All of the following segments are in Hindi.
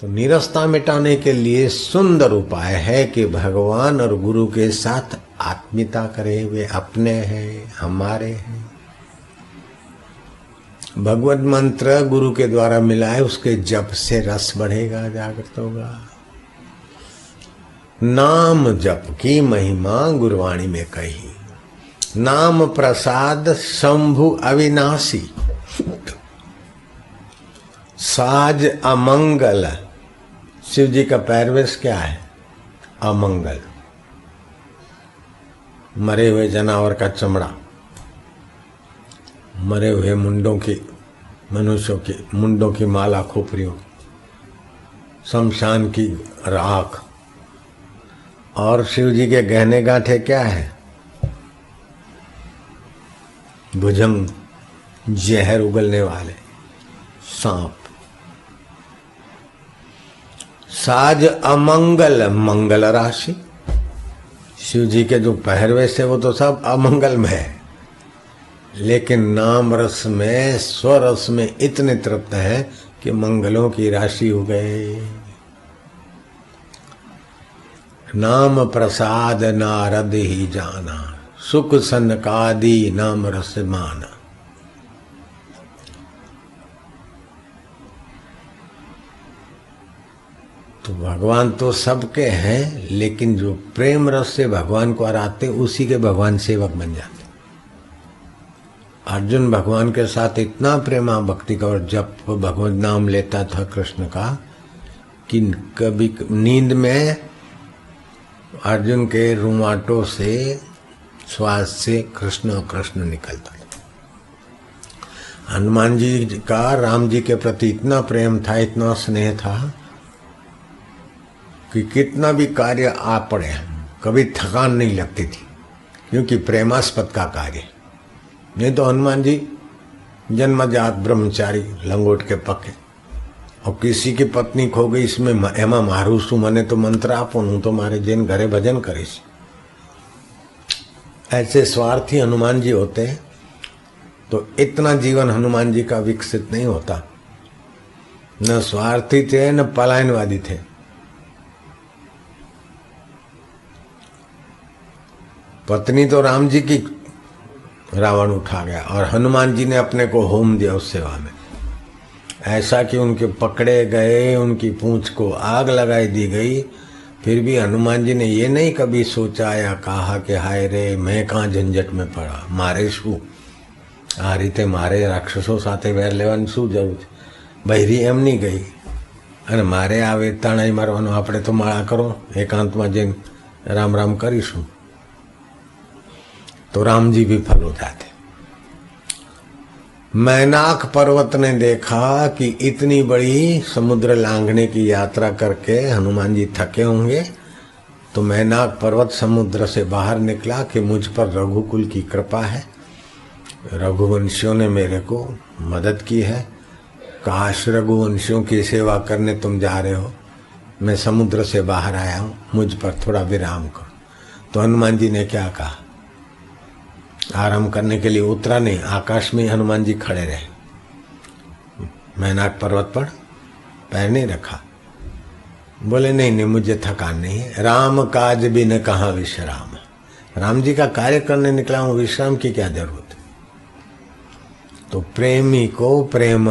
तो नीरसता मिटाने के लिए सुंदर उपाय है कि भगवान और गुरु के साथ आत्मीयता करें। वे अपने हैं, हमारे हैं। भगवत मंत्र गुरु के द्वारा मिला है, उसके जप से रस बढ़ेगा, जागृत होगा। नाम जप की महिमा गुरुवाणी में कही। नाम प्रसाद शंभु अविनाशी, साज अमंगल। शिव जी का पैरवेश क्या है? अमंगल। मरे हुए जानवर का चमड़ा, मरे हुए मुंडों की, मनुष्यों की मुंडों की माला, खोपरियों, शमशान की राख। और शिव जी के गहने गांठे क्या है? भुजंग, जहर उगलने वाले सांप। साज अमंगल, मंगल राशि। शिव जी के जो पहरवे से वो तो सब अमंगल में है, लेकिन नाम रस में, स्वरस में इतने तृप्त है कि मंगलों की राशि हो गए। नाम प्रसाद नारद ही जाना, सुख सनकादि नाम रस माना। तो भगवान तो सबके हैं, लेकिन जो प्रेम रस से भगवान को आराधते उसी के भगवान सेवक बन जाते। अर्जुन भगवान के साथ इतना प्रेमा भक्ति का और जब भगवान नाम लेता था कृष्ण का कि कभी नींद में अर्जुन के रुमाटों से, श्वास से कृष्ण कृष्ण निकलता था। हनुमान जी का राम जी के प्रति इतना प्रेम था, इतना स्नेह था कि कितना भी कार्य आ पड़े कभी थकान नहीं लगती थी, क्योंकि प्रेमास्पद का कार्य। नहीं तो हनुमान जी जन्मजात ब्रह्मचारी, लंगोट के पके, और किसी की पत्नी खो गई, इसमें एमा मारू सु मने तो मंत्र आपो, हूँ तो मारे जिन घरे भजन करीश। ऐसे स्वार्थी हनुमान जी होते हैं तो इतना जीवन हनुमान जी का विकसित नहीं होता। न स्वार्थी थे न पलायनवादी थे। पत्नी तो राम जी की रावण उठा गया और हनुमान जी ने अपने को होम दिया उस सेवा में, ऐसा कि उनके पकड़े गए, उनकी पूंछ को आग लगाई दी गई। फिर भी हनुमान जी ने ये नहीं कभी सोचा या कहा कि हाय रे मैं कहाँ झंझट में पड़ा, मारे शू आ रीते मारे राक्षसों साथे वेर लेવાની શું જરૂર છે? બૈરી એમ નહીં ગઈ અને મારે આવે તાણાઈ મારવાનો, આપણે તો માળા કરો એકાંતમાં જઈને રામ રામ કરીશું तो राम जी विफल हो जाते। मैनाक पर्वत ने देखा कि इतनी बड़ी समुद्र लांघने की यात्रा करके हनुमान जी थके होंगे, तो मैनाक पर्वत समुद्र से बाहर निकला कि मुझ पर रघुकुल की कृपा है, रघुवंशियों ने मेरे को मदद की है। काश रघुवंशियों की सेवा करने तुम जा रहे हो, मैं समुद्र से बाहर आया हूँ, मुझ पर थोड़ा विराम करो। तो हनुमान जी ने क्या कहा? आराम करने के लिए उतरा नहीं, आकाश में हनुमान जी खड़े रहे। मैनाक पर्वत पर पैर नहीं रखा, बोले नहीं नहीं मुझे थकान नहीं है। राम काज बिन कहाँ विश्राम, राम जी का कार्य करने निकला हूँ, विश्राम की क्या जरूरत है। तो प्रेमी को प्रेम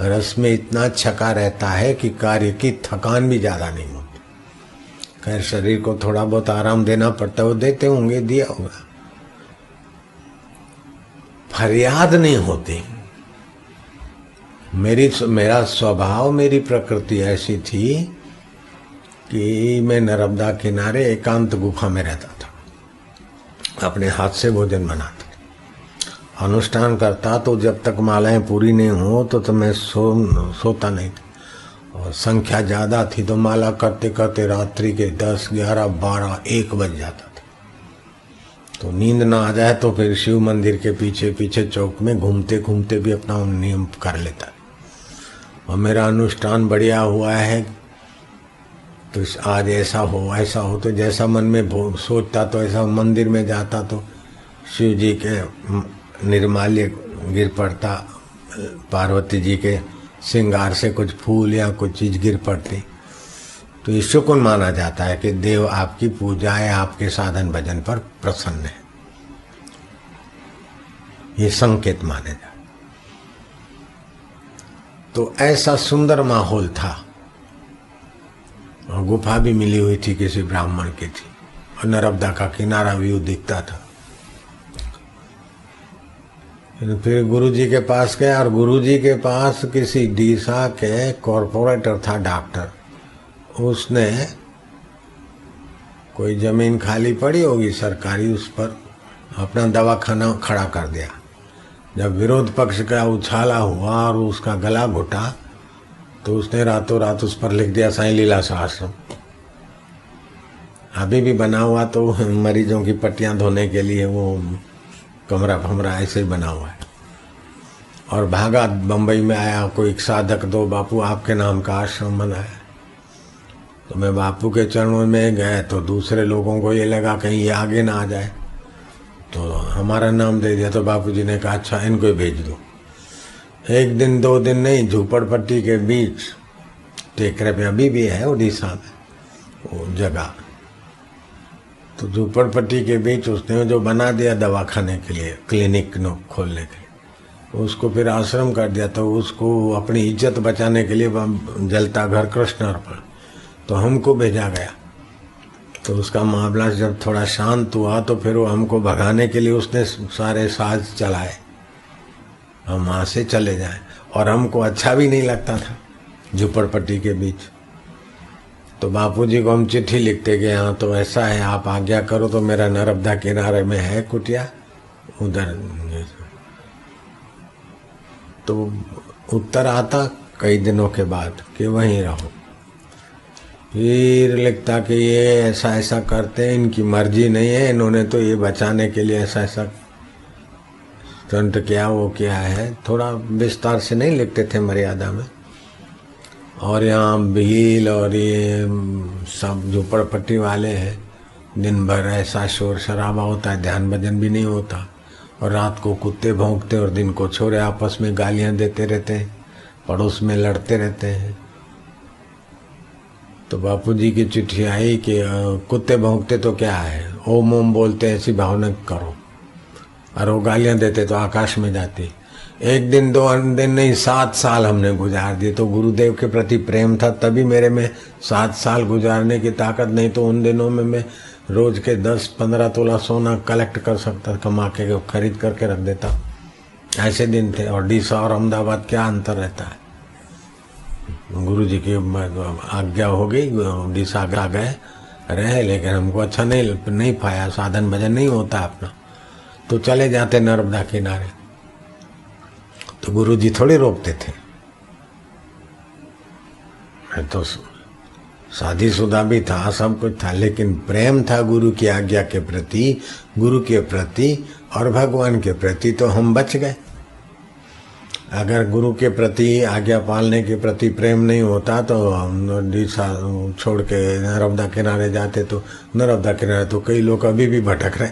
रस में इतना छका रहता है कि कार्य की थकान भी ज्यादा नहीं होती। खैर शरीर को थोड़ा बहुत आराम देना पड़ता है, वो देते होंगे, दिया होगा, फरियाद नहीं होती। मेरा स्वभाव, मेरी प्रकृति ऐसी थी कि मैं नर्मदा किनारे एकांत गुफा में रहता था, अपने हाथ से भोजन बनाता, अनुष्ठान करता। तो जब तक मालाएं पूरी नहीं हो तो मैं सोता नहीं था, और संख्या ज़्यादा थी तो माला करते करते रात्रि के 10, 11, 12, 1 बज जाता था। तो नींद ना आ जाए तो फिर शिव मंदिर के पीछे पीछे चौक में घूमते घूमते भी अपना नियम कर लेता। और मेरा अनुष्ठान बढ़िया हुआ है तो आज ऐसा हो तो जैसा मन में सोचता तो ऐसा, मंदिर में जाता तो शिव जी के निर्माल्य गिर पड़ता, पार्वती जी के श्रृंगार से कुछ फूल या कुछ चीज गिर पड़ती तो ये शुक्र माना जाता है कि देव आपकी पूजा या आपके साधन भजन पर प्रसन्न है, ये संकेत माने जाते। तो ऐसा सुंदर माहौल था और गुफा भी मिली हुई थी, किसी ब्राह्मण की थी, और नर्मदा का किनारा व्यू दिखता था। फिर गुरुजी के पास गया और गुरुजी के पास किसी डीसा के कॉरपोरेटर था डॉक्टर, उसने कोई जमीन खाली पड़ी होगी सरकारी, उस पर अपना दवाखाना खड़ा कर दिया। जब विरोध पक्ष का उछाला हुआ और उसका गला घुटा तो उसने रातों रात उस पर लिख दिया साईं लीलाशाह आश्रम। अभी भी बना हुआ, तो मरीजों की पट्टियां धोने के लिए वो कमरा फमरा ऐसे ही बना हुआ है। और भागा बम्बई में आया, कोई साधक दो बापू आपके नाम का आश्रम बनाया। तो मैं बापू के चरणों में गए तो दूसरे लोगों को ये लगा कहीं ये आगे ना आ जाए, तो हमारा नाम दे दिया। तो बापूजी ने कहा अच्छा इनको ही भेज दो। एक दिन 2 दिन नहीं, झूपड़पट्टी के बीच टेकरे पे अभी भी है उड़ीसा में वो जगह, तो झूपड़पट्टी के बीच उसने जो बना दिया दवाखाने के लिए, क्लिनिक खोलने के लिए, उसको फिर आश्रम कर दिया। तो उसको अपनी इज्जत बचाने के लिए जलता घर कृष्ण अर्पण, तो हमको भेजा गया। तो उसका मामला जब थोड़ा शांत हुआ तो फिर वो हमको भगाने के लिए उसने सारे साज चलाए, हम वहाँ से चले जाएं। और हमको अच्छा भी नहीं लगता था झुपड़पट्टी के बीच। तो बापूजी को हम चिट्ठी लिखते गए, हाँ तो ऐसा है आप आज्ञा करो तो मेरा नर्मदा किनारे में है कुटिया उधर। तो उत्तर आता कई दिनों के बाद कि वहीं रहो। फिर लिखता कि ये ऐसा ऐसा करते हैं, इनकी मर्जी नहीं है, इन्होंने तो ये बचाने के लिए ऐसा ऐसा स्टंट किया, वो किया है। थोड़ा विस्तार से नहीं लिखते थे मर्यादा में। और यहाँ भील और ये सब झोपड़पट्टी वाले हैं, दिन भर ऐसा शोर शराबा होता है, ध्यान भजन भी नहीं होता, और रात को कुत्ते भौंकते और दिन को छोरे आपस में गालियां देते रहते हैं, पड़ोस में लड़ते रहते हैं। तो बापूजी की चिट्ठी आई कि कुत्ते भौंकते तो क्या है, ओम ओम बोलते ऐसी भावना करो, और वो गालियां देते तो आकाश में जाती। 1 दिन 2 दिन नहीं 7 साल हमने गुजार दिए। तो गुरुदेव के प्रति प्रेम था तभी मेरे में 7 साल गुजारने की ताकत, नहीं तो उन दिनों में मैं रोज के 10-15 तोला सोना कलेक्ट कर सकता, कमा के खरीद करके रख देता। ऐसे दिन थे। और डीसा और अहमदाबाद क्या अंतर रहता है। गुरु जी की आज्ञा हो गई, डीसा आ गए रहे, लेकिन हमको अच्छा नहीं पाया, साधन भजन नहीं होता अपना, तो चले जाते नर्मदा किनारे। तो गुरु जी थोड़े रोकते थे, मैं तो शादीशुदा भी था, सब कुछ था, लेकिन प्रेम था गुरु की आज्ञा के प्रति, गुरु के प्रति और भगवान के प्रति, तो हम बच गए। अगर गुरु के प्रति आज्ञा पालने के प्रति प्रेम नहीं होता तो हम डीसा छोड़ के नर्मदा किनारे जाते। तो नर्मदा किनारे तो कई लोग अभी भी भटक रहे।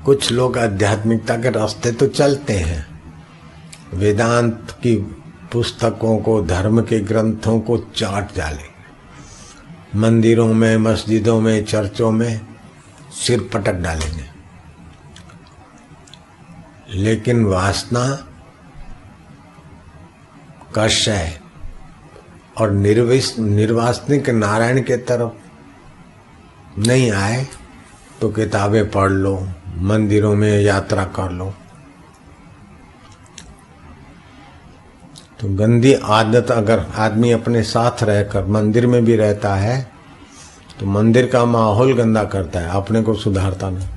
कुछ लोग आध्यात्मिकता के रास्ते तो चलते हैं, वेदांत की पुस्तकों को, धर्म के ग्रंथों को चाट डालेंगे, मंदिरों में, मस्जिदों में, चर्चों में सिर पटक डालेंगे, लेकिन वासना का क्षय और निर्वासनिक नारायण के तरफ नहीं आए तो किताबें पढ़ लो, मंदिरों में यात्रा कर लो। तो गंदी आदत अगर आदमी अपने साथ रहकर मंदिर में भी रहता है तो मंदिर का माहौल गंदा करता है, अपने को सुधारता नहीं।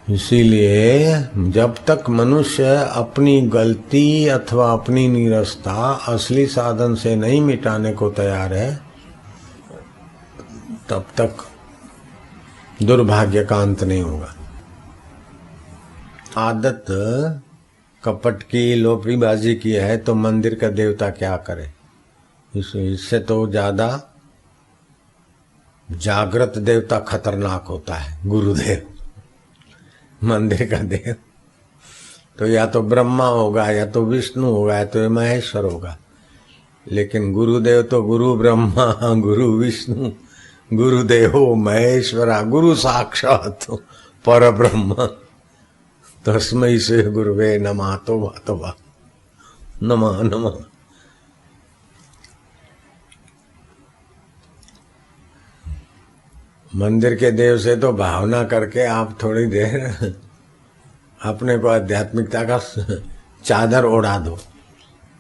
इसीलिए जब तक मनुष्य अपनी गलती अथवा अपनी नीरसता असली साधन से नहीं मिटाने को तैयार है, तब तक दुर्भाग्य का अंत नहीं होगा। आदत कपट की, लोपरीबाजी की है तो मंदिर का देवता क्या करे। इससे तो ज्यादा जागृत देवता खतरनाक होता है, गुरुदेव। मंदिर का देव तो या तो ब्रह्मा होगा, या तो विष्णु होगा, या तो महेश्वर होगा। लेकिन गुरुदेव तो गुरु ब्रह्मा, गुरु विष्णु, गुरुदेवो महेश्वरा, गुरु साक्षात पर ब्रह्म तस्मै से गुरुवे नमः। तो नमः नमः। मंदिर के देव से तो भावना करके आप थोड़ी देर अपने को आध्यात्मिकता का चादर ओढ़ा दो,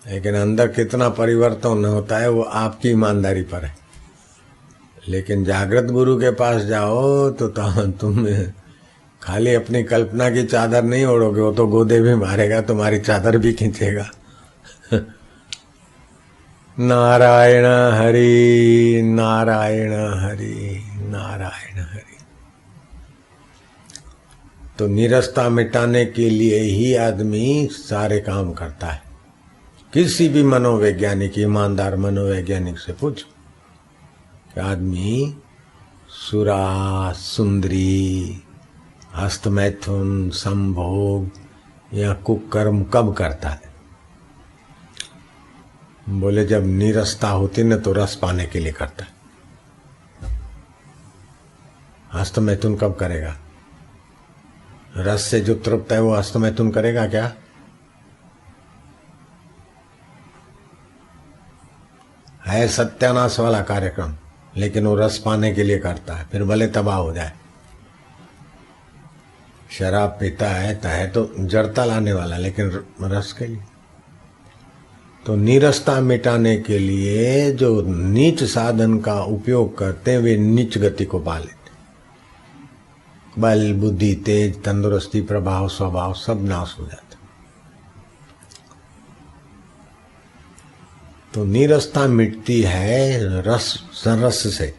लेकिन अंदर कितना परिवर्तन होता है वो आपकी ईमानदारी पर है। लेकिन जागृत गुरु के पास जाओ तो तुम खाली अपनी कल्पना की चादर नहीं ओढ़ोगे, वो तो गोदे भी मारेगा, तुम्हारी चादर भी खींचेगा। नारायण हरि नारायण हरि नारायण हरि। तो नीरसता मिटाने के लिए ही आदमी सारे काम करता है। किसी भी मनोवैज्ञानिक, ईमानदार मनोवैज्ञानिक से पूछो कि आदमी सुरा, सुंदरी, हस्तमैथुन, संभोग या कुकर्म कब करता है? बोले जब नीरसता होती न तो रस पाने के लिए करता है। हस्तमैथुन कब करेगा? रस से जो तृप्त है वो हस्तमैथुन करेगा क्या? है सत्यानाश वाला कार्यक्रम, लेकिन वो रस पाने के लिए करता है, फिर भले तबाह हो जाए। शराब पीता है तो जड़ता लाने वाला, लेकिन रस के लिए। तो नीरसता मिटाने के लिए जो नीच साधन का उपयोग करते हैं वे नीच गति को पा लेते। बल, बुद्धि, तेज, तंदुरुस्ती, प्रभाव, स्वभाव सब नाश हो जाता। तो नीरसता मिटती है रस से।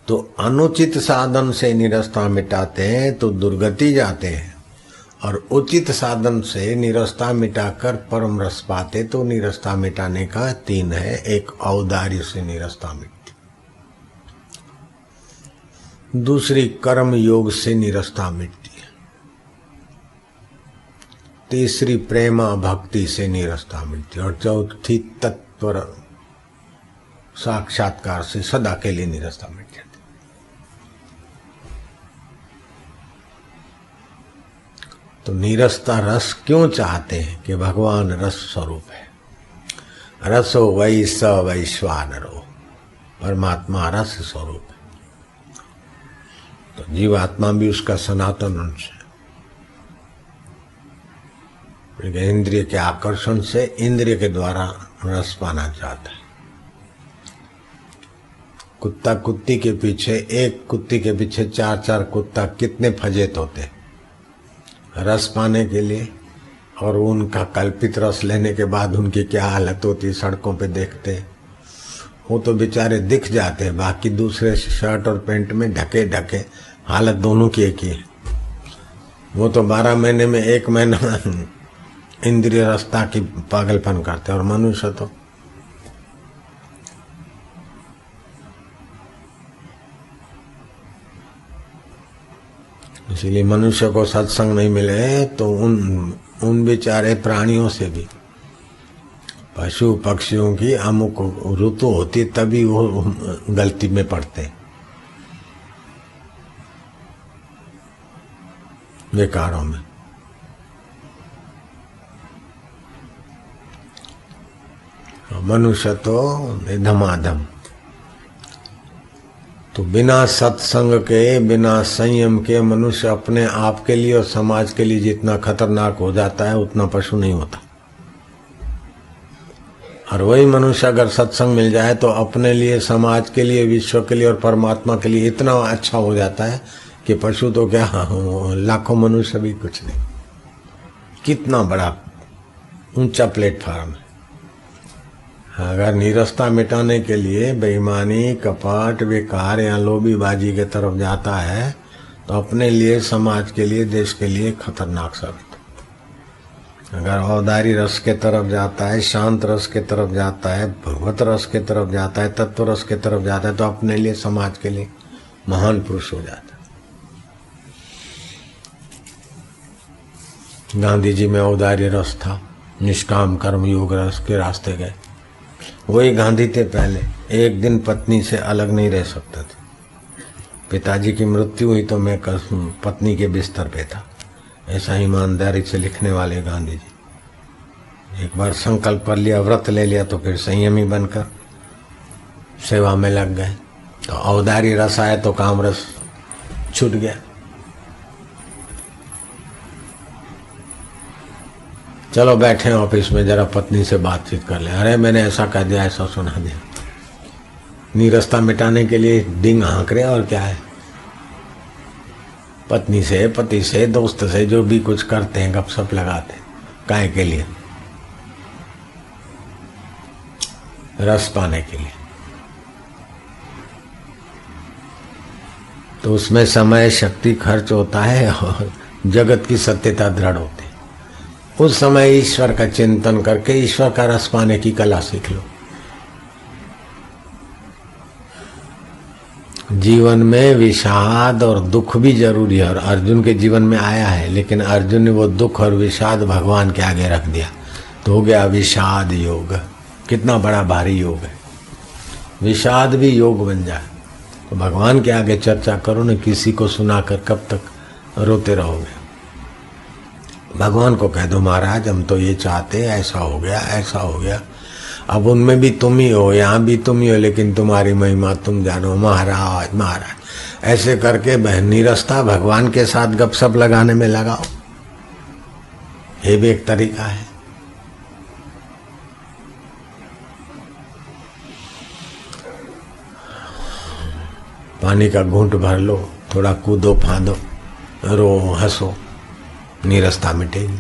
तो अनुचित साधन से नीरसता मिटाते हैं तो दुर्गति जाते हैं, और उचित साधन से नीरसता मिटाकर परम रस पाते। तो नीरसता मिटाने का 3 है। एक औदार्य से नीरसता मिटती, दूसरी कर्म योग से नीरसता मिटती है, तीसरी प्रेमा भक्ति से नीरसता मिटती है, और चौथी तत्पर साक्षात्कार से सदा के लिए नीरसता मिट जाती। तो नीरसता रस क्यों चाहते हैं? कि भगवान रस स्वरूप है। रसो वै स वैश्वानरो, परमात्मा रस स्वरूप है। तो जीवात्मा भी उसका सनातन अंश है। इंद्रिय के आकर्षण से इंद्रिय के द्वारा रस पाना चाहता है। कुत्ता कुत्ती के पीछे, एक कुत्ती के पीछे 4-4 कुत्ता कितने फजेत होते रस पाने के लिए, और उनका कल्पित रस लेने के बाद उनकी क्या हालत होती सड़कों पे देखते। वो तो बेचारे दिख जाते हैं, बाकी दूसरे शर्ट और पैंट में ढके ढके, हालत दोनों की एक ही है। वो तो 12 महीने में 1 महीना इंद्रिय रसता की पागलपन करते, और मनुष्य तो इसीलिए मनुष्य को सत्संग नहीं मिले तो उन बेचारे प्राणियों से भी, पशु पक्षियों की अमुक ऋतु होती तभी वो गलती में पड़ते, बेकारों में। मनुष्य तो धमाधम। तो बिना सत्संग के, बिना संयम के मनुष्य अपने आप के लिए और समाज के लिए जितना खतरनाक हो जाता है उतना पशु नहीं होता। और वही मनुष्य अगर सत्संग मिल जाए तो अपने लिए, समाज के लिए, विश्व के लिए और परमात्मा के लिए इतना अच्छा हो जाता है कि पशु तो क्या, लाखों मनुष्य भी कुछ नहीं। कितना बड़ा ऊंचा प्लेटफॉर्म है। अगर नीरसता मिटाने के लिए बेईमानी, कपट, विकार या लोभीबाजी के तरफ जाता है तो अपने लिए, समाज के लिए, देश के लिए खतरनाक साबित। अगर औदारी रस के तरफ जाता है, शांत रस के तरफ जाता है, भगवत रस के तरफ जाता है, तत्व रस के तरफ जाता है तो अपने लिए, समाज के लिए महान पुरुष हो जाता है। गांधी जी में औदार्य रस था, निष्काम कर्म योग रस के रास्ते गए। वही गांधी थे पहले, एक दिन पत्नी से अलग नहीं रह सकते थे। पिताजी की मृत्यु हुई तो मैं पत्नी के बिस्तर पे था। ऐसा ईमानदारी से लिखने वाले गांधी जी। एक बार संकल्प कर लिया, व्रत ले लिया, तो फिर संयमी बनकर सेवा में लग गए। तो औदार्य रस आया तो काम रस छूट गया। चलो बैठे ऑफिस में, जरा पत्नी से बातचीत कर ले। अरे मैंने ऐसा कह दिया, ऐसा सुना दिया। नीरसता मिटाने के लिए डिंग हाँक रहे और क्या है। पत्नी से, पति से, दोस्त से जो भी कुछ करते हैं, गपशप लगाते हैं, काहे के लिए? रस पाने के लिए। तो उसमें समय शक्ति खर्च होता है और जगत की सत्यता दृढ़ होती है। उस समय ईश्वर का चिंतन करके ईश्वर का रस पाने की कला सीख लो। जीवन में विषाद और दुख भी जरूरी है, और अर्जुन के जीवन में आया है, लेकिन अर्जुन ने वो दुख और विषाद भगवान के आगे रख दिया, तो हो गया विषाद योग। कितना बड़ा भारी योग है। विषाद भी योग बन जाए तो भगवान के आगे चर्चा करो न, किसी को सुनाकर कब तक रोते रहोगे। भगवान को कह दो, महाराज हम तो ये चाहते, ऐसा हो गया, ऐसा हो गया। अब उनमें भी तुम ही हो, यहाँ भी तुम ही हो, लेकिन तुम्हारी महिमा तुम जानो महाराज महाराज। ऐसे करके नीरसता भगवान के साथ गपशप लगाने में लगाओ। ये भी एक तरीका है। पानी का घूंट भर लो, थोड़ा कूदो फांदो, रो हंसो, नीरसता मिटेगी।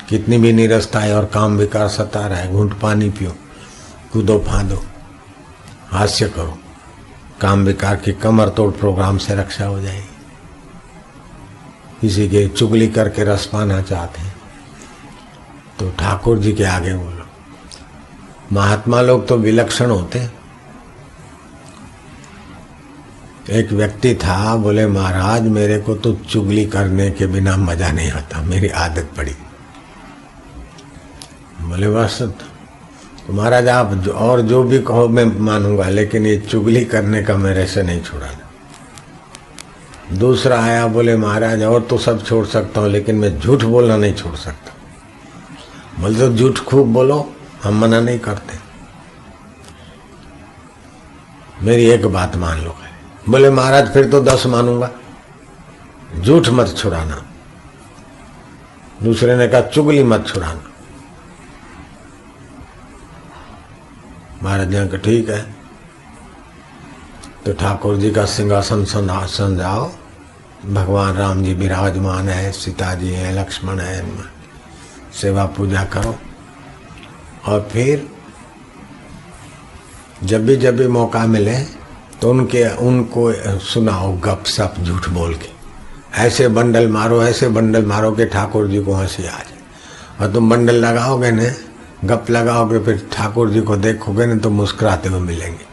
कितनी भी नीरसता है और काम विकार सता रहा है, घूंट पानी पियो, कूदो फांदो, हास्य करो, काम विकार की कमर तोड़ प्रोग्राम से रक्षा हो जाएगी। किसी के चुगली करके रस पाना चाहते हैं तो ठाकुर जी के आगे बोलो। महात्मा लोग तो विलक्षण होते हैं। एक व्यक्ति था, बोले महाराज मेरे को तो चुगली करने के बिना मजा नहीं आता, मेरी आदत पड़ी। बोले बस तो महाराज आप और जो भी कहो मैं मानूंगा, लेकिन ये चुगली करने का मेरे से नहीं छोड़ा। दूसरा आया, बोले महाराज और तो सब छोड़ सकता हूँ, लेकिन मैं झूठ बोलना नहीं छोड़ सकता। बोले तो झूठ खूब बोलो, हम मना नहीं करते, मेरी एक बात मान लो। बोले महाराज फिर तो 10 मानूंगा, झूठ मत छुड़ाना। दूसरे ने कहा चुगली मत छुड़ाना। महाराज ने कहा ठीक है। तो ठाकुर जी का सिंहासन सजाओ, भगवान राम जी विराजमान है, सीता जी हैं, लक्ष्मण है, सेवा पूजा करो। और फिर जब भी मौका मिले तो उनको सुनाओ गपशप झूठ बोल के। ऐसे बंडल मारो, ऐसे बंडल मारो कि ठाकुर जी को हंसी आ जाए। और तुम बंडल लगाओगे न, गप लगाओगे, फिर ठाकुर जी को देखोगे न तो मुस्कुराते हुए मिलेंगे,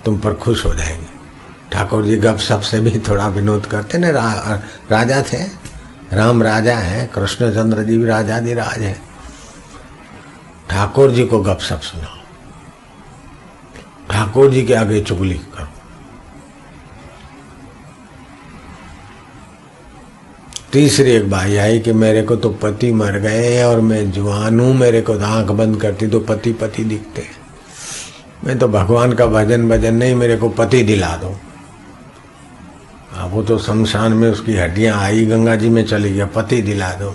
तुम पर खुश हो जाएंगे। ठाकुर जी गपशप से भी थोड़ा विनोद करते न। राजा थे, राम राजा है, कृष्णचंद्र जी भी राजाधिराज है। ठाकुर जी को गपशप सुनाओ, ठाकुर जी के आगे चुगली करो। तीसरी एक बाई आई कि मेरे को तो पति मर गए और मैं जवान हूं, मेरे को आंख बंद करती तो पति पति दिखते। मैं तो भगवान का भजन नहीं, मेरे को पति दिला दो। अब वो तो शमशान में उसकी हड्डियां आई, गंगा जी में चली गया, पति दिला दो।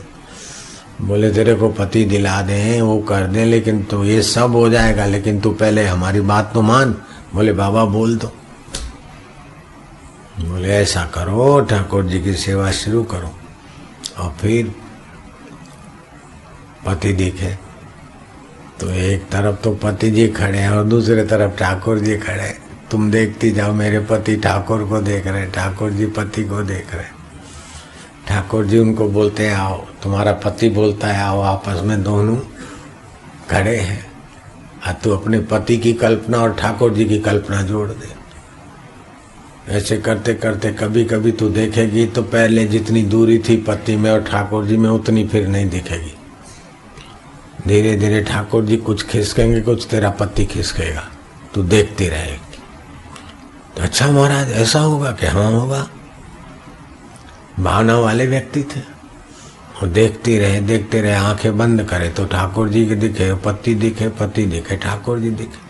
बोले तेरे को पति दिला दें, वो कर दें, लेकिन तो ये सब हो जाएगा, लेकिन तू पहले हमारी बात तो मान। बोले बाबा बोल दो। बोले ऐसा करो, ठाकुर जी की सेवा शुरू करो। और फिर पति दिखे तो एक तरफ तो पति जी खड़े हैं और दूसरे तरफ ठाकुर जी खड़े हैं। तुम देखती जाओ, मेरे पति ठाकुर को देख रहे, ठाकुर जी पति को देख रहे। ठाकुर जी उनको बोलते हैं आओ, तुम्हारा पति बोलता है आओ, आपस में दोनों खड़े हैं। तू अपने पति की कल्पना और ठाकुर जी की कल्पना जोड़ दे। ऐसे करते करते कभी कभी तू देखेगी तो पहले जितनी दूरी थी पति में और ठाकुर जी में उतनी फिर नहीं दिखेगी। धीरे धीरे ठाकुर जी कुछ खिसकेंगे, कुछ तेरा पति खिसकेगा, तू देखती रहेगी। तो अच्छा महाराज ऐसा होगा कि हाँ होगा। भावना वाले व्यक्ति थे, वो देखते रहे, आंखें बंद करे तो ठाकुर जी के दिखे, पति दिखे, पति दिखे, ठाकुर जी दिखे।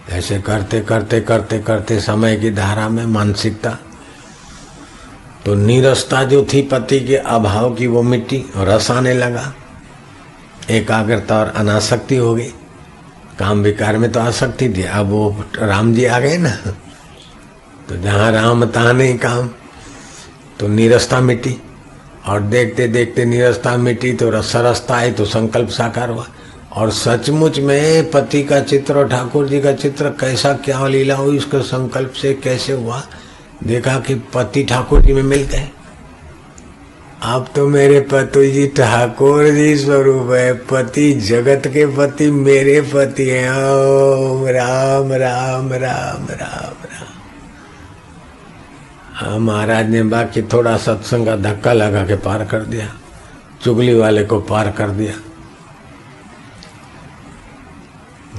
ऐसे करते करते करते करते समय की धारा में मानसिकता तो नीरसता जो थी पति के अभाव की वो मिट्टी और रस आने लगा। एकाग्रता और अनासक्ति हो गई। काम विकार में तो आसक्ति थी, अब वो राम जी आ गए ना, तो जहाँ राम तहाँ नहीं काम, तो नीरसता मिट्टी। और देखते देखते नीरसता मिट्टी तो रसरसता आई, तो संकल्प साकार हुआ। और सचमुच में पति का चित्र और ठाकुर जी का चित्र कैसा क्या लीला हुई, उसके संकल्प से कैसे हुआ। देखा कि पति ठाकुर जी में मिल गए। अब तो मेरे पति जी ठाकुर जी स्वरूप है, पति जगत के पति मेरे पति हैं। ओम राम राम राम राम राम। हाँ, महाराज ने बाकी थोड़ा सत्संग का धक्का लगा के पार कर दिया, चुगली वाले को पार कर दिया,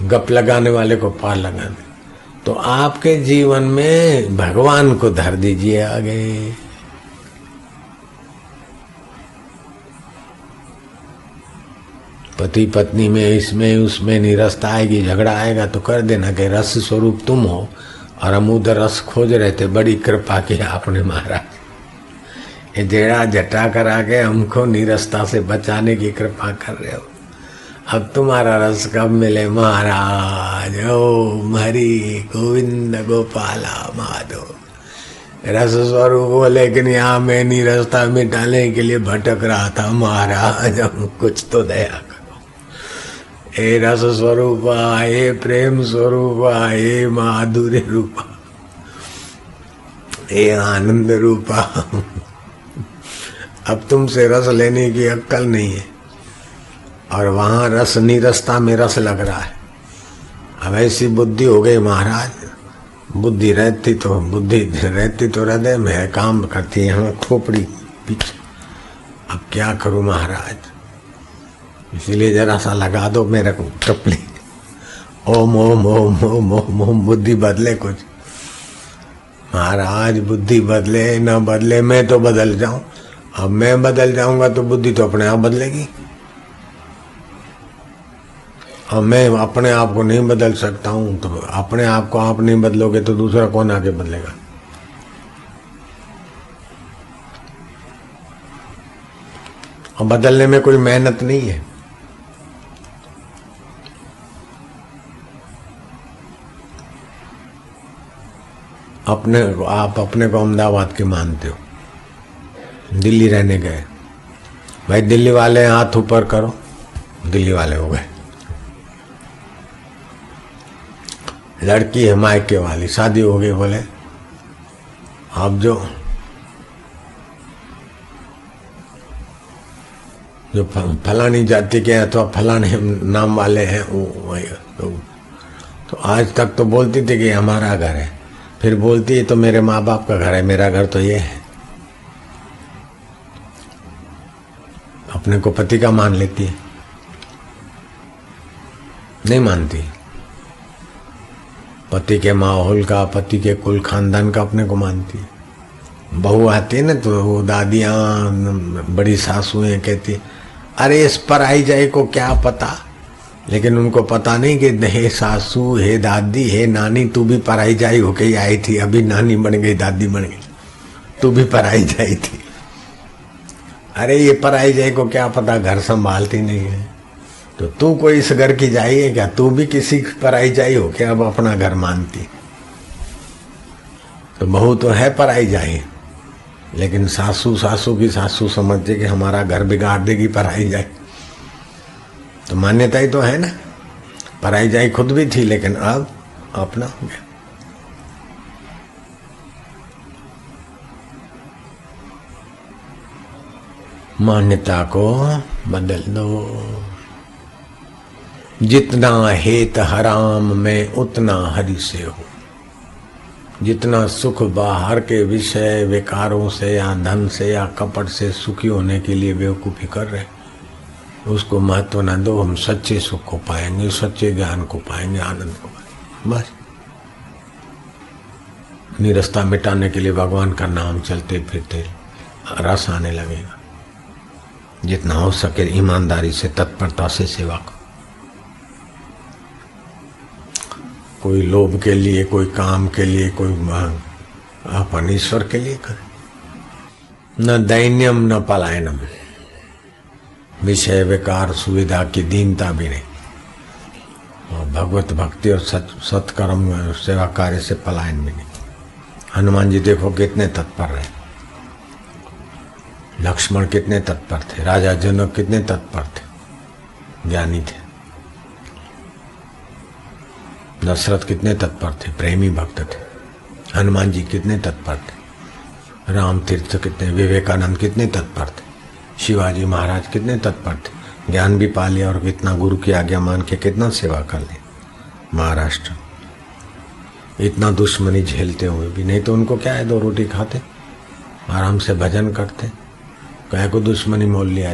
गप लगाने वाले को पार लगा दिया। तो आपके जीवन में भगवान को धर दीजिए आगे। पति पत्नी में इसमें उसमें निरस्ता आएगी, झगड़ा आएगा तो कर देना कि रस स्वरूप तुम हो और हम उधर रस खोज रहे थे। बड़ी कृपा की आपने महाराज, ये जेड़ा जटा करा के हमको निरस्ता से बचाने की कृपा कर रहे हो। अब तुम्हारा रस कब मिले महाराज। ओम हरि गोविंद गोपाला माधव। रस स्वरूप हो, लेकिन यहाँ मैं निरस्ता मिटाने के लिए भटक रहा था महाराज, हम कुछ तो दया करो। हे रस स्वरूपा, हे प्रेम स्वरूपा, हे माधुर्य रूपा, हे आनंद रूपा। अब तुमसे रस लेने की अक्कल नहीं है और वहां रस नीरसता में रस लग रहा है। अब ऐसी बुद्धि हो गई महाराज, बुद्धि रहती तो हृदय में काम करती है, हमें खोपड़ी पीछे। अब क्या करूं महाराज, इसीलिए जरा सा लगा दो मेरे को टपली। ओम ओम ओम ओम ओम ओम। बुद्धि बदले कुछ महाराज, बुद्धि बदले न बदले मैं तो बदल जाऊं। अब मैं बदल जाऊंगा तो बुद्धि तो अपने आप बदलेगी। अब मैं अपने आप को नहीं बदल सकता हूं, तो अपने आप को आप नहीं बदलोगे तो दूसरा कौन आके बदलेगा। और बदलने में कोई मेहनत नहीं है। आप अपने को अहमदाबाद के मानते हो, दिल्ली रहने गए, भाई दिल्ली वाले हाथ ऊपर करो, दिल्ली वाले हो गए। लड़की है मायके वाली, शादी हो गई, बोले अब जो फलानी जाति के अथवा फलाने नाम वाले हैं वो तो आज तक तो बोलती थी कि हमारा घर है, फिर बोलती है तो मेरे माँ बाप का घर है, मेरा घर तो ये है। अपने को पति का मान लेती है, नहीं मानती पति के माहौल का, पति के कुल खानदान का अपने को मानती है। बहू आती है ना तो वो दादियाँ बड़ी सासुएं कहती अरे इस पर आई जाए को क्या पता, लेकिन उनको पता नहीं कि हे सासू, हे दादी, हे नानी, तू भी पराई जाई होके ही आई थी, अभी नानी बन गई, दादी बन गई, तू भी पराई जाई थी। अरे ये पराई जाई को क्या पता, घर संभालती नहीं है, तो तू कोई इस घर की जाई है क्या, तू भी किसी पराई जाई हो क्या, अब अपना घर मानती। तो बहू तो है पराई जाई, लेकिन सासू की सासू समझते कि हमारा घर बिगाड़ देगी पराई जाई, तो मान्यता ही तो है ना। पराई जाई खुद भी थी, लेकिन अब अपना हो गया। मान्यता को बदल दो। जितना हेत हराम में उतना हरि से हो। जितना सुख बाहर के विषय विकारों से या धन से या कपट से सुखी होने के लिए बेवकूफ़ी कर रहे, उसको महत्व न दो। हम सच्चे सुख को पाएंगे, सच्चे ज्ञान को पाएंगे, आनंद को पाएंगे। बस निरस्ता मिटाने के लिए भगवान का नाम चलते फिरते रस आने लगेगा। जितना हो सके ईमानदारी से, तत्परता से सेवा करो। कोई लोभ के लिए, कोई काम के लिए, कोई अपन ईश्वर के लिए करे। न दैन्यम न पलायनम, विषय विकार सुविधा की दीनता भी नहीं, और भगवत भक्ति और सत्कर्म सेवा कार्य से पलायन भी नहीं। हनुमान जी देखो कितने तत्पर रहे, लक्ष्मण कितने तत्पर थे, राजा जनक कितने तत्पर थे, ज्ञानी थे, दशरथ कितने तत्पर थे, प्रेमी भक्त थे, हनुमान जी कितने तत्पर थे, राम तीर्थ कितने, विवेकानंद कितने तत्पर थे, शिवाजी महाराज कितने तत्पर थे, ज्ञान भी पा लिया और कितना गुरु की आज्ञा मान के कितना सेवा कर ली। महाराष्ट्र इतना दुश्मनी झेलते हुए भी, नहीं तो उनको क्या है, 2 रोटी खाते आराम से भजन करते, कहे को दुश्मनी मोल लिया।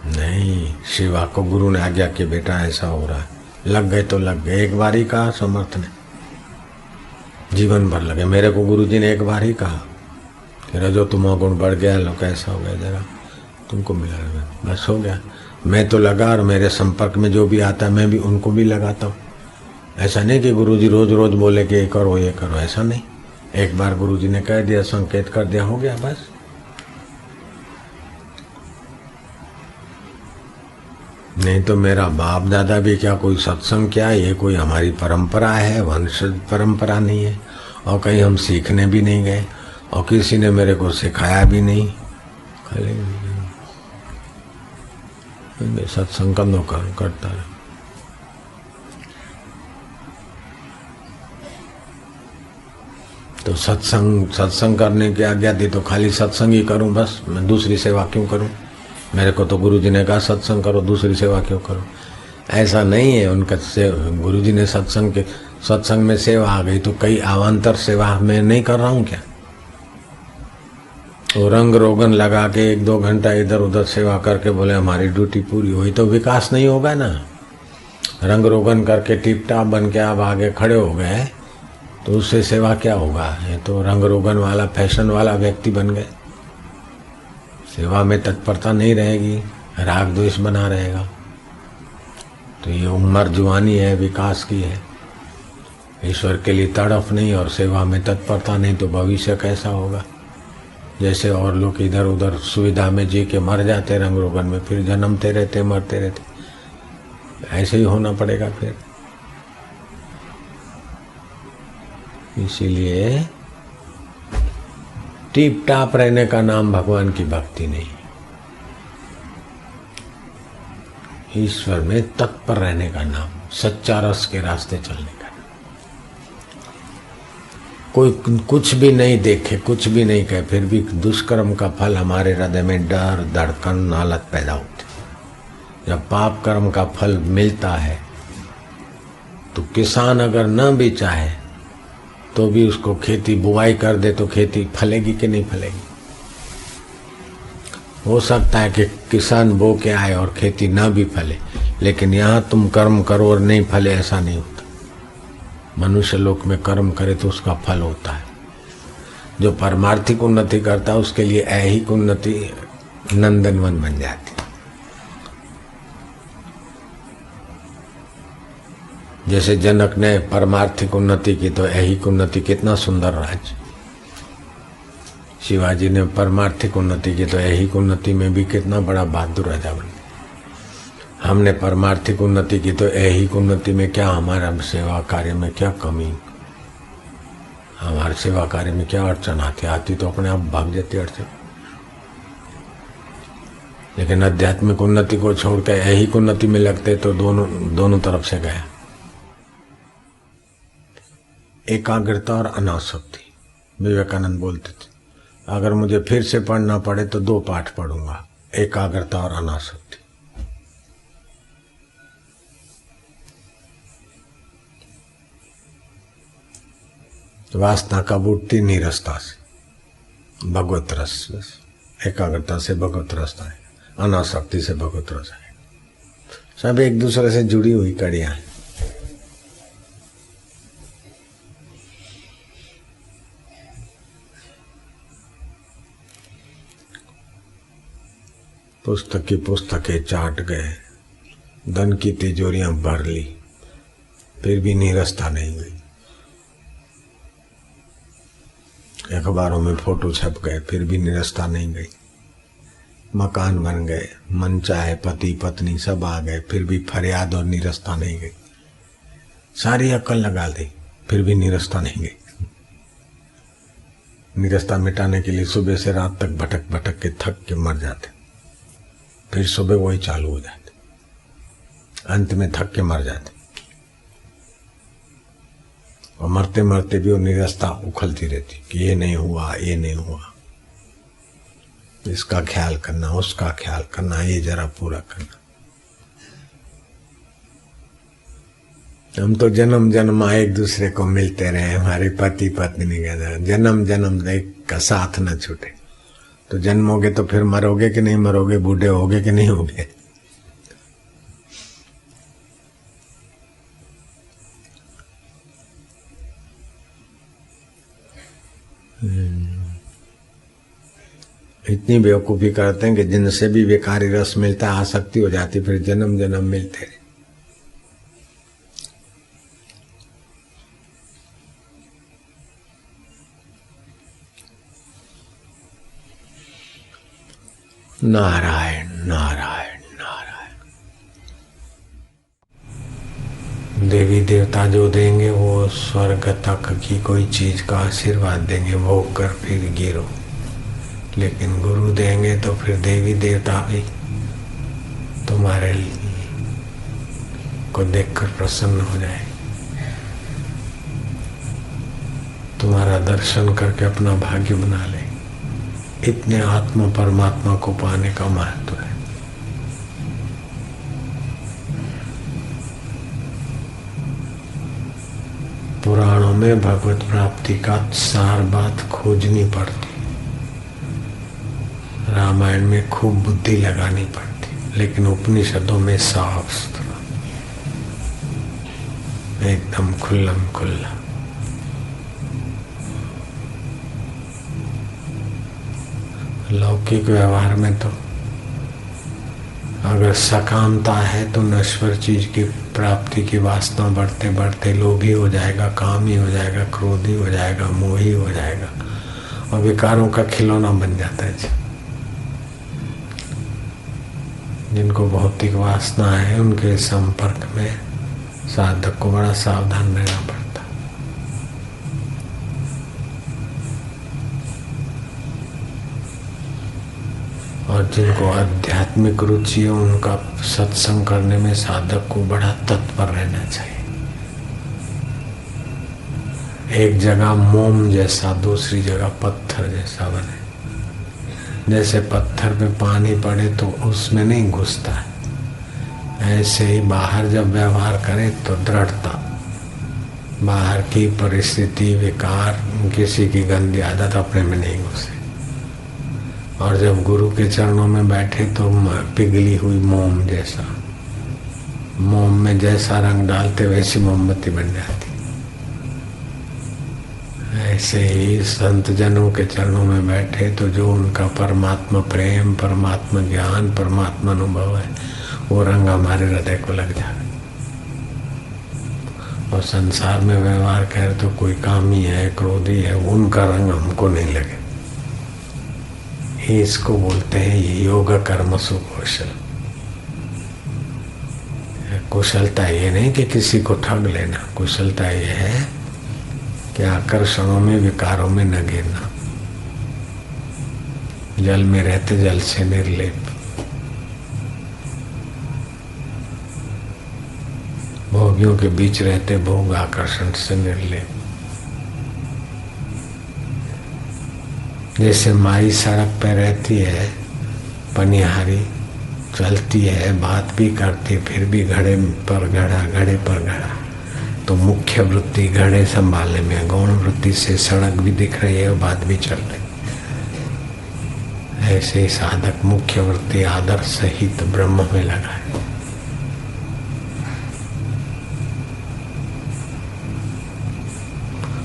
नहीं, शिवा को गुरु ने आज्ञा कि बेटा ऐसा हो रहा है, लग गए तो लग गए। एक बार ही कहा समर्थ ने, जीवन भर लगे। मेरे को गुरु जी ने एक बार ही कहा कि रजो तुम गुण बढ़ गया, लोग ऐसा हो गया, जरा तुमको मिला, बस हो गया। मैं तो लगा और मेरे संपर्क में जो भी आता है मैं भी उनको भी लगाता हूँ। ऐसा नहीं कि गुरु जी रोज रोज बोले कि ये करो ये करो, ऐसा नहीं। एक बार गुरु जी ने कह दिया, संकेत कर दिया, हो गया बस। नहीं तो मेरा बाप दादा भी क्या कोई सत्संग, क्या ये कोई हमारी परंपरा है, वंश परंपरा नहीं है, और कहीं हम सीखने भी नहीं गए और किसी ने मेरे को सिखाया भी नहीं। खाली सत्संग करता है। तो सत्संग करने की आज्ञा दी तो खाली सत्संग ही करूं बस, मैं दूसरी सेवा क्यों करूं? मेरे को तो गुरु जी ने कहा सत्संग करो, दूसरी सेवा क्यों करो? ऐसा नहीं है। उनका गुरु जी ने सत्संग में सेवा आ गई तो कई अवान्तर सेवा मैं नहीं कर रहा हूँ क्या? तो रंग रोगन लगा के 1-2 घंटा इधर उधर सेवा करके बोले हमारी ड्यूटी पूरी हुई, तो विकास नहीं होगा ना। रंग रोगन करके टिप टाप बन के आप आगे खड़े हो गए तो उससे सेवा क्या होगा? ये तो रंग रोगन वाला फैशन वाला व्यक्ति बन गए। सेवा में तत्परता नहीं रहेगी, राग द्वेष बना रहेगा। तो ये उम्र जुआनी है, विकास की है। ईश्वर के लिए तड़फ नहीं और सेवा में तत्परता नहीं तो भविष्य कैसा होगा? जैसे और लोग इधर उधर सुविधा में जी के मर जाते रंग रोगन में, फिर जन्मते रहते मरते रहते, ऐसे ही होना पड़ेगा फिर। इसीलिए टीप टाप रहने का नाम भगवान की भक्ति नहीं, ईश्वर में तत्पर रहने का नाम, सच्चा रस के रास्ते चलने का। कोई कुछ भी नहीं देखे, कुछ भी नहीं कहे, फिर भी दुष्कर्म का फल हमारे हृदय में डर, धड़कन, हालत पैदा होती। जब पाप कर्म का फल मिलता है तो किसान अगर न भी चाहे तो भी उसको खेती बुआई कर दे तो खेती फलेगी कि नहीं फलेगी? हो सकता है कि किसान बो के आए और खेती ना भी फले, लेकिन यहाँ तुम कर्म करो और नहीं फले, ऐसा नहीं होता। मनुष्य लोक में कर्म करे तो उसका फल होता है। जो परमार्थिक उन्नति करता है उसके लिए ऐहिक उन्नति नंदनवन बन जाती। जैसे जनक ने परमार्थिक उन्नति की तो ऐहिक उन्नति, कितना सुंदर राज्य। शिवाजी ने परमार्थिक उन्नति की तो ऐहिक उन्नति में भी कितना बड़ा बहादुर राजा बन गया। हमने परमार्थिक उन्नति की तो ऐहिक उन्नति में क्या, हमारा सेवा कार्य में क्या कमी, हमारे सेवा कार्य में क्या अड़चन आती तो अपने आप भाग जाती अड़चन। लेकिन आध्यात्मिक उन्नति को छोड़कर ऐहिक उन्नति में लगते तो दोनों तरफ से गया। एकाग्रता और अनासक्ति। विवेकानंद बोलते थे अगर मुझे फिर से पढ़ना पड़े तो 2 पाठ पढ़ूंगा, एकाग्रता और अनासक्ति। वासना कब उठती? निरस्ता से, भगवत रस, एकाग्रता से भगवत रस है, अनासक्ति से भगवत रस है। सब एक दूसरे से जुड़ी हुई कड़ियां हैं। पुस्तक की पुस्तकें चाट गए, धन की तिजोरियां भर ली, फिर भी निरस्ता नहीं हुई। अखबारों में फोटो छप गए, फिर भी निरस्ता नहीं गई। मकान बन गए, मन चाहे पति पत्नी सब आ गए, फिर भी फरियाद और निरस्ता नहीं गई। सारी अक्ल लगा दी, फिर भी निरस्ता नहीं गई। निरस्ता मिटाने के लिए सुबह से रात तक भटक भटक के थक के मर जाते, फिर सुबह वही चालू हो जाते, अंत में थक के मर जाते। और मरते मरते भी वो निरस्ता उखलती रहती कि ये नहीं हुआ, ये नहीं हुआ, इसका ख्याल करना, उसका ख्याल करना, ये जरा पूरा करना। हम तो जन्म जन्म एक दूसरे को मिलते रहे, हमारे पति पत्नी का जन्म जन्म एक का साथ न छूटे। तो जन्मोगे तो फिर मरोगे कि नहीं मरोगे, बूढ़े होगे कि नहीं होगे। इतनी बेवकूफी करते हैं कि जिनसे भी विकारी रस मिलता है आसक्ति हो जाती, फिर जन्म जन्म मिलते रहे। नारायण नारायण नारायण। देवी देवता जो देंगे वो स्वर्ग तक की कोई चीज का आशीर्वाद देंगे, भोग कर फिर गिरो। लेकिन गुरु देंगे तो फिर देवी देवता भी तुम्हारे को देखकर प्रसन्न हो जाए, तुम्हारा दर्शन करके अपना भाग्य बना ले। इतने आत्मा परमात्मा को पाने का महत्व है। पुराणों में भगवत प्राप्ति का सार बात खोजनी पड़ती, रामायण में खूब बुद्धि लगानी पड़ती, लेकिन उपनिषदों में साफ सुथरा एकदम खुल्लम खुल्ला। लौकिक व्यवहार में तो अगर सकामता है तो नश्वर चीज की प्राप्ति की वासना बढ़ते बढ़ते लोभी हो जाएगा, कामी हो जाएगा, क्रोधी हो जाएगा, मोही हो जाएगा और विकारों का खिलौना बन जाता है। जिनको भौतिक वासना है उनके संपर्क में साधक को बड़ा सावधान रहना पड़ता। और जिनको आध्यात्मिक रुचि है उनका सत्संग करने में साधक को बड़ा तत्पर रहना चाहिए। एक जगह मोम जैसा, दूसरी जगह पत्थर जैसा बने। जैसे पत्थर पे पानी पड़े तो उसमें नहीं घुसता है, ऐसे ही बाहर जब व्यवहार करे तो दृढ़ता, बाहर की परिस्थिति, विकार, किसी की गंदी आदत अपने में नहीं घुसे। और जब गुरु के चरणों में बैठे तो पिघली हुई मोम जैसा, मोम में जैसा रंग डालते वैसी मोमबत्ती बन जाती। ऐसे ही संत जनों के चरणों में बैठे तो जो उनका परमात्मा प्रेम, परमात्मा ज्ञान, परमात्मा अनुभव है वो रंग हमारे हृदय को लग जाए। और संसार में व्यवहार करे तो कोई कामी है, क्रोधी है, उनका रंग हमको नहीं लगे। इसको बोलते हैं योग कर्म सुकौशल। कुशलता ये नहीं कि किसी को ठग लेना, कुशलता ये है कि आकर्षणों में, विकारों में न गिरना, जल में रहते जल से निर्लेप, भोगियों के बीच रहते भोग आकर्षण से निर्लेप। जैसे माई सड़क पे रहती है, पनिहारी चलती है, बात भी करती, फिर भी घड़े पर घड़ा, घड़े पर घड़ा, तो मुख्य वृत्ति घड़े संभालने में, गौण वृत्ति से सड़क भी दिख रही है और बात भी चल रही। ऐसे ही साधक मुख्य वृत्ति आदर सहित ब्रह्म में लगा है।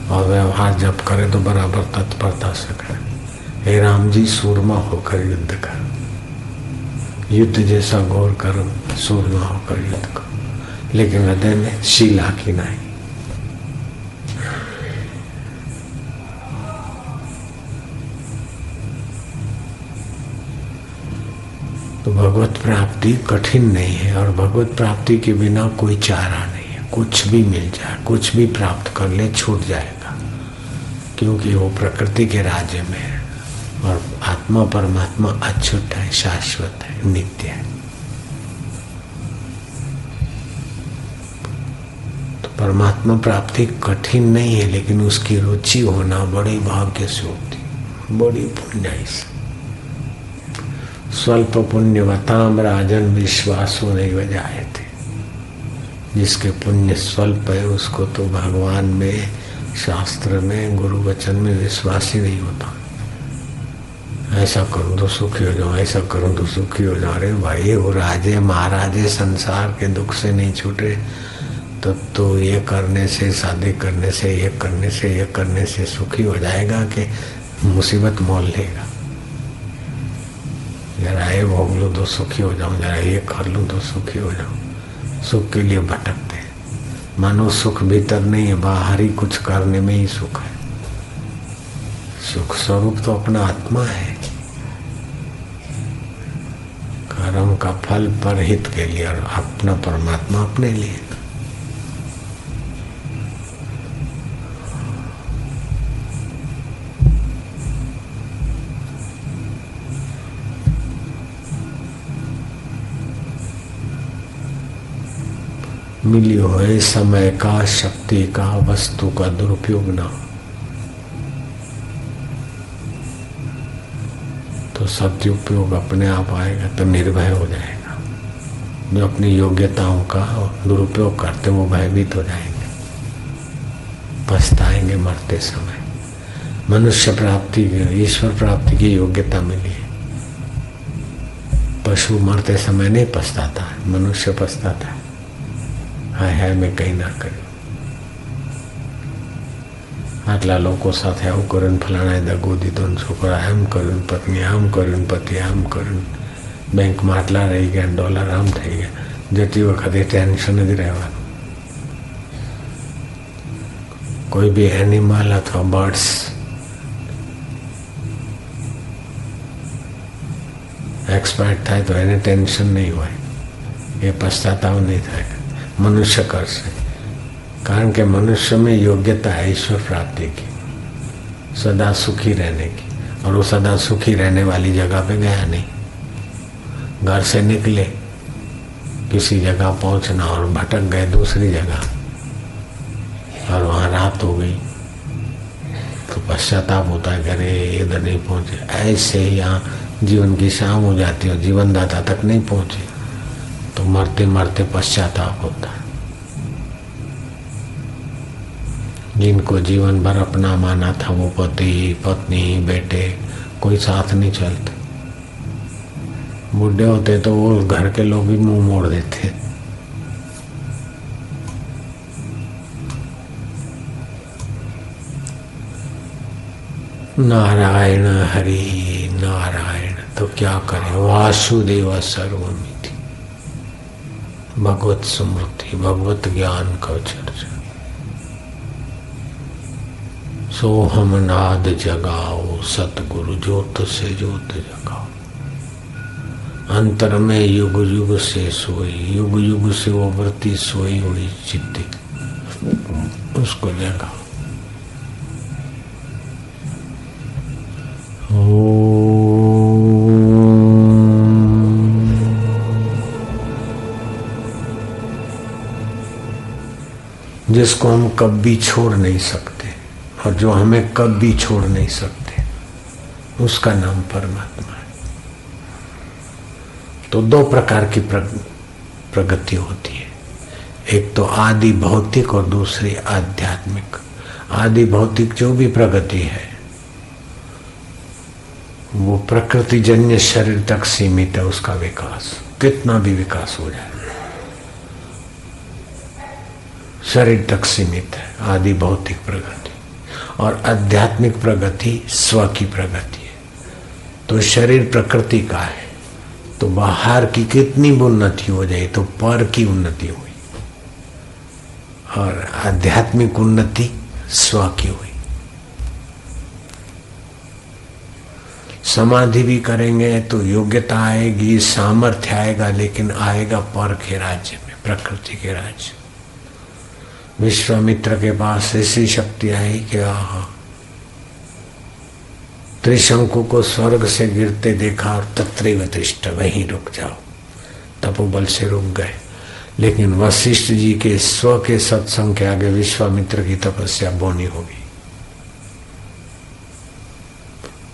और व्यवहार जब करे तो बराबर तत्परता से करे। हे राम जी सूरमा होकर युद्ध कर, युद्ध जैसा घोर कर्म, सूरमा होकर युद्ध कर, लेकिन हृदय में शीला की नहीं। तो भगवत प्राप्ति कठिन नहीं है, और भगवत प्राप्ति के बिना कोई चारा नहीं है। कुछ भी मिल जाए, कुछ भी प्राप्त कर ले, छूट जाएगा, क्योंकि वो प्रकृति के राज्य में है। और आत्मा परमात्मा अछूट है, शाश्वत है, नित्य है। तो परमात्मा प्राप्ति कठिन नहीं है, लेकिन उसकी रुचि होना बड़े भाग्य से होती, बड़ी पुण्य से। स्वल्प पुण्यवताम राजन विश्वासो नहीं बजाए थे। जिसके पुण्य स्वल्प है उसको तो भगवान में, शास्त्र में, गुरु वचन में विश्वास ही नहीं होता। ऐसा करूं तो सुखी हो जाऊं, ऐसा करूं तो सुखी हो जाऊं। अरे भाई वो राजे महाराजे संसार के दुख से नहीं छूटे, तब तो ये करने से, शादी करने से, ये करने से, ये करने से सुखी हो जाएगा कि मुसीबत मोल लेगा। जरा ये भोग लूँ तो सुखी हो जाऊं, जरा ये कर लूँ तो सुखी हो जाऊं। सुख के लिए भटकते हैं। मानो सुख भीतर नहीं है, बाहर ही कुछ करने में ही सुख है। सुख स्वरूप तो अपना आत्मा है। कर्म का फल परहित के लिए और अपना परमात्मा अपने लिए। मिली हुए समय का, शक्ति का, वस्तु का दुरुपयोग ना हो तो सदुपयोग अपने आप आएगा, तो निर्भय हो जाएगा। जो अपनी योग्यताओं का दुरुपयोग करते वो भयभीत हो जाएंगे, पछताएंगे मरते समय। मनुष्य प्राप्ति, ईश्वर प्राप्ति की योग्यता मिली है। पशु मरते समय नहीं पछताता है, मनुष्य पछताता है। हाय हाय मैं कहीं ना કર્યું, આટલા લોકો સાથે આવું કર્યું, ફલાણાએ દગો દીધો, છોકરા આમ કર્યું, પત્ની આમ કર્યું, પતિ આમ કર્યું, બેંકમાં આટલા રહી ગયા, ડોલર આમ થઈ ગયા. જતી વખતે ટેન્શન જ રહેવાનું. કોઈ બી એનિમલ અથવા બર્ડ્સ એક્સપાયર થાય તો એને ટેન્શન નહીં હોય, એ પશ્ચાતાપ नहीं થાય. मनुष्य कर से, कारण के मनुष्य में योग्यता है ईश्वर प्राप्ति की, सदा सुखी रहने की. और वो सदा सुखी रहने वाली जगह पे गया नहीं. घर से निकले, किसी जगह पहुंचना और भटक गए दूसरी जगह, और वहाँ रात हो गई तो पश्चाताप होता है कि अरे इधर नहीं पहुंचे. ऐसे ही यहाँ जीवन की शाम हो जाती है, जीवन दाता तक नहीं पहुंचे तो मरते मरते पश्चाताप होता है. जिनको जीवन भर अपना माना था वो पति पत्नी बेटे कोई साथ नहीं चलते. बूढ़े होते तो वो घर के लोग भी मुंह मोड़ देते. नारायण हरि नारायण. तो क्या करें, वासुदेव सर्वमिति. भगवत स्मृति, भगवत ज्ञान का चर्चा. सोहम नाद जगाओ, सतगुरु ज्योत से ज्योत जगाओ. अंतर में युग युग से सोई, युग युग से वो वृत्ति सोई हुई चित्ती, उसको जगाओ. जिसको हम कभी छोड़ नहीं सकते और जो हमें कभी छोड़ नहीं सकते, उसका नाम परमात्मा है. तो दो प्रकार की प्रगति होती है. एक तो आदि भौतिक और दूसरी आध्यात्मिक। आदि भौतिक जो भी प्रगति है वो प्रकृति जन्य शरीर तक सीमित है। उसका विकास कितना भी विकास हो जाए शरीर तक सीमित है आदि भौतिक प्रगति। और आध्यात्मिक प्रगति स्व की प्रगति है। तो शरीर प्रकृति का है तो बाहर की कितनी भी उन्नति हो जाए तो पर की उन्नति हुई, और आध्यात्मिक उन्नति स्व की हुई। समाधि भी करेंगे तो योग्यता आएगी, सामर्थ्य आएगा, लेकिन आएगा पर के राज्य में, प्रकृति के राज्य। विश्वामित्र के पास ऐसी शक्ति आई कि त्रिशंकु को स्वर्ग से गिरते देखा और तत्रैव तिष्ठ, वहीं रुक जाओ, तपोबल से रुक गए। लेकिन वशिष्ठ जी के स्व के सत्संग के आगे विश्वामित्र की तपस्या बौनी होगी।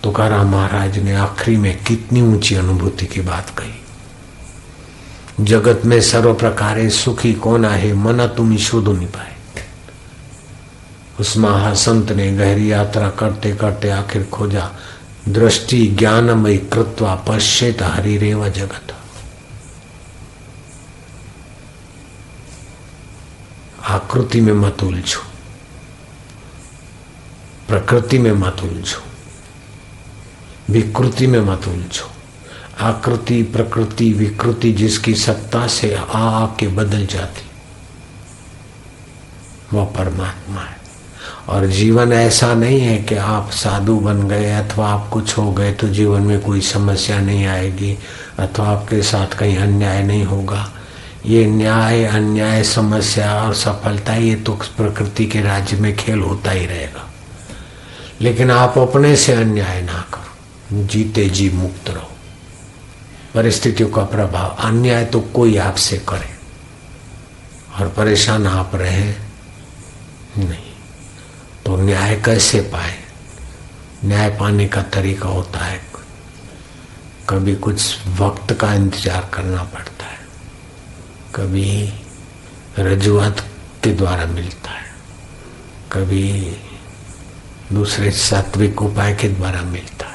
तुकाराम महाराज ने आखिरी में कितनी ऊंची अनुभूति की बात कही। जगत में सर्व प्रकारे सुखी कौन आहे, मना तुम शोधो नहीं पाए। उस महासंत ने गहरी यात्रा करते करते आखिर खोजा, दृष्टि ज्ञानमयी कृत्वा पश्येत हरिरेव जगत। आकृति में मत उलझो, प्रकृति में मत उलझो, विकृति में मत उलझो। आकृति प्रकृति विकृति जिसकी सत्ता से आके बदल जाती वह परमात्मा है। और जीवन ऐसा नहीं है कि आप साधु बन गए अथवा आप कुछ हो गए तो जीवन में कोई समस्या नहीं आएगी अथवा आपके साथ कहीं अन्याय नहीं होगा। ये न्याय अन्याय समस्या और सफलता ये तो प्रकृति के राज्य में खेल होता ही रहेगा। लेकिन आप अपने से अन्याय ना करो, जीते जी मुक्त रहो। परिस्थितियों का प्रभाव, अन्याय तो कोई आपसे करे और परेशान आप रहे नहीं, तो न्याय कैसे पाए? न्याय पाने का तरीका होता है, कभी कुछ वक्त का इंतजार करना पड़ता है, कभी रजुआत के द्वारा मिलता है, कभी दूसरे सात्विक उपाय के द्वारा मिलता है।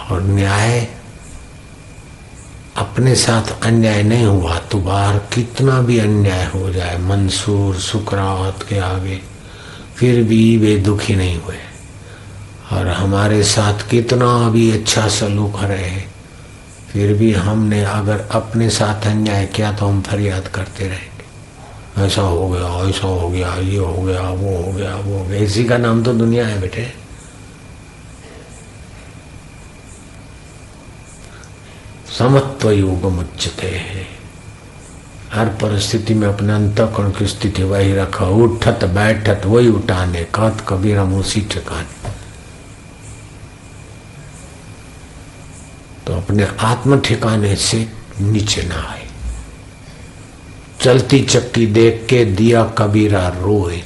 और न्याय अपने साथ अन्याय नहीं हुआ तो बाहर कितना भी अन्याय हो जाए, मंसूर सुकरात के आगे, फिर भी वे दुखी नहीं हुए। और हमारे साथ कितना भी अच्छा सलूक रहे, फिर भी हमने अगर अपने साथ अन्याय किया तो हम फरियाद करते रहेंगे, ऐसा हो गया, ऐसा हो गया, ये हो गया, वो हो गया, वो हो गया। इसी का नाम तो दुनिया है बेटे। समत्व योग मुच्यते है। हर परिस्थिति में अपने अंतःकरण की स्थिति वही रखा, उठत बैठत वही उठाने, कहत कबीर हम उसी ठिकाने। तो अपने आत्म ठिकाने से नीचे ना आए। चलती चक्की देख के दिया कबीरा रोए,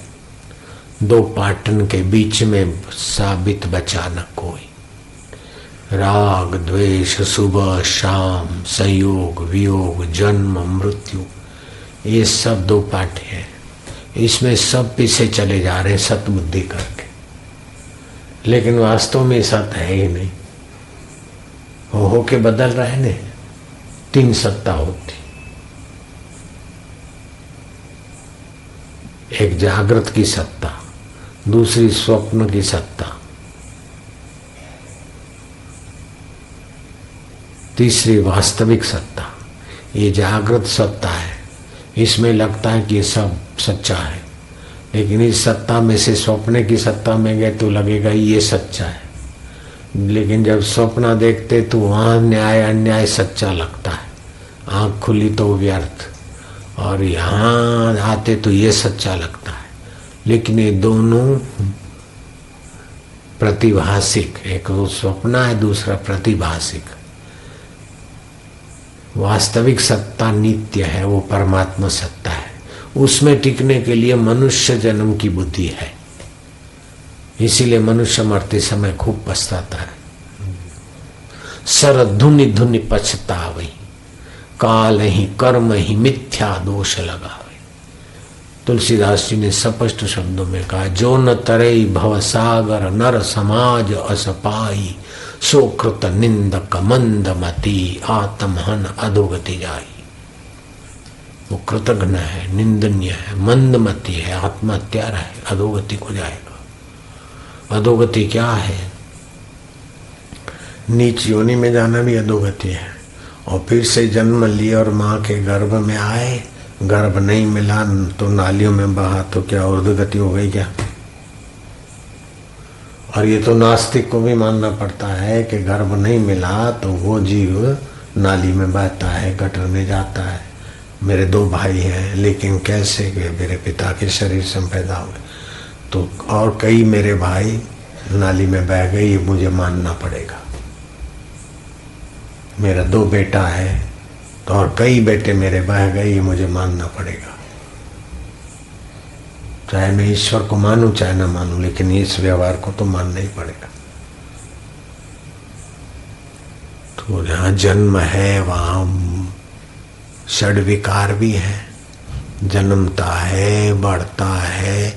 दो पाटन के बीच में साबित बचा न कोई। राग द्वेष सुबह शाम, संयोग वियोग, जन्म मृत्यु, ये सब दो पाटे हैं। इसमें सब पीछे चले जा रहे हैं सतबुद्धि करके, लेकिन वास्तव में सत है ही नहीं। हो के बदल रहे ने। तीन सत्ता होती, एक जागृत की सत्ता, दूसरी स्वप्न की सत्ता, तीसरी वास्तविक सत्ता। ये जागृत सत्ता है, इसमें लगता है कि ये सब सच्चा है, लेकिन इस सत्ता में से स्वप्न की सत्ता में गए तो लगेगा ये सच्चा है। लेकिन जब स्वप्न देखते तो वहाँ न्याय अन्याय सच्चा लगता है, आँख खुली तो व्यर्थ, और यहाँ आते तो ये सच्चा लगता है। लेकिन ये दोनों प्रतिभाषिक, एक तो स्वप्न है, दूसरा प्रतिभाषिक। वास्तविक सत्ता नित्य है, वो परमात्मा सत्ता है। उसमें टिकने के लिए मनुष्य जन्म की बुद्धि है, इसीलिए मनुष्य मरते समय खूब पछताता है। सर धुनि धुनि पछतावई, काल ही कर्म ही मिथ्या दोष लगावे। तुलसीदास जी ने स्पष्ट शब्दों में कहा, जो न तरई भव सागर नर समाज असपाई, सो कृत निंदक मंदमती, आत्महन अधोगति जाई। वो कृतघ्न है, निंदनीय है, मंदमती है, आत्महत्यारा है, अधोगति को जाएगा। अधोगति क्या है? नीच योनि में जाना भी अधोगति है। और फिर से जन्म लिए और माँ के गर्भ में आए, गर्भ नहीं मिला तो नालियों में बहा, तो क्या उर्धगति हो गई क्या? और ये तो नास्तिक को भी मानना पड़ता है कि गर्भ नहीं मिला तो वो जीव नाली में बहता है, गटर में जाता है। मेरे 2 भाई हैं, लेकिन कैसे वे मेरे पिता के शरीर से पैदा हुए, तो और कई मेरे भाई नाली में बह गए, ये मुझे मानना पड़ेगा। मेरा 2 बेटा है तो और कई बेटे मेरे बह गए, ये मुझे मानना पड़ेगा। चाहे मैं ईश्वर को मानूं चाहे ना मानूं, लेकिन इस व्यवहार को तो मानना ही पड़ेगा। तो जहाँ जन्म है वहाँ षड विकार भी है, जन्मता है, बढ़ता है,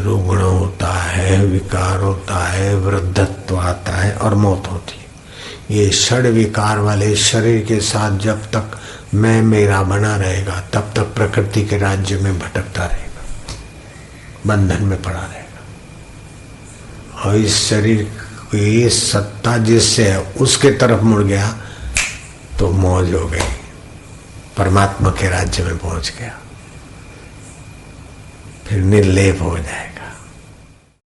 रुग्ण होता है, विकार होता है, वृद्धत्व आता है और मौत होती है। ये षड विकार वाले शरीर के साथ जब तक मैं मेरा बना रहेगा, तब तक प्रकृति के राज्य में भटकता रहेगा, बंधन में पड़ा रहेगा। और इस शरीर की सत्ता जिससे है उसके तरफ मुड़ गया तो मौज हो गई, परमात्मा के राज्य में पहुंच गया, फिर निर्लेप हो जाएगा।